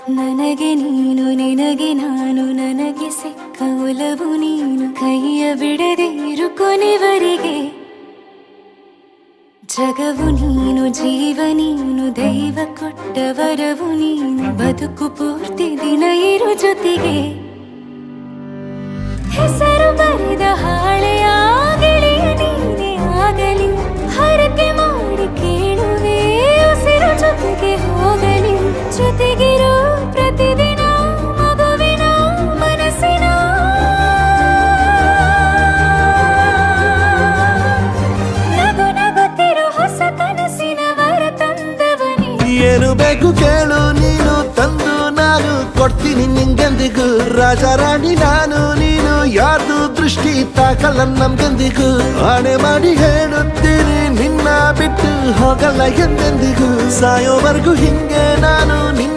ನನಗೆ ನೀನು ನಿನಗೆ ನಾನು ನನಗೆ ಸಿಕ್ಕ ಒಲವು ನೀನು ಕೈಯ ಬಿಡದೆ ಇರು ಕೊನೆವರೆಗೆ ಜಗವು ನೀನು ಜೀವ ನೀನು ದೈವ ಕೊಟ್ಟ ವರವು ನೀನು ಬದುಕು ಪೂರ್ತಿ ದಿನ ಇರು ಜೊತೆಗೆ ಹೆಸರು ಬರೆದ ಹಾಳೆಯ ಗೆಳೆಯ ನೀನೇ ಆಗಲಿ ಹರಕೆ ಮಾಡಿ ಕೇಳುವೆ ಉಸಿರು ಜೊತೆಗೆ ಹೋಗಲಿ ಜೊತೆಗಿರೋ ಪ್ರತಿದಿನ ಮಗುವಿನ ಮನಸ್ಸಿನ ನಗು ನಗುತ್ತಿರೋ ಹೊಸ ಕನಸಿನ ವರ ತಂದವನೇ ಏನು ಬೇಕು ಕೇಳು ನೀನು ತಂದು ನಾನು ಕೊಡ್ತೀನಿ ನಿಂಗೆಂದಿಗೂ ರಾಜ ರಾಣಿ ನಾನು ನೀನು ಯಾರ್ದು ದೃಷ್ಟಿ ತಾಕಲ್ಲ ನಮ್ಗೆಂದಿಗೂ ಆಣೆ ಮಾಡಿ ಹೇಳುತ್ತೀನಿ ನಿನ್ನ ಬಿಟ್ಟು ಹೋಗಲ್ಲ ಎಂದೆಂದಿಗೂ ಸಾಯೋವರೆಗೂ ಹಿಂಗೆ ನಾನು ನಿನ್ನ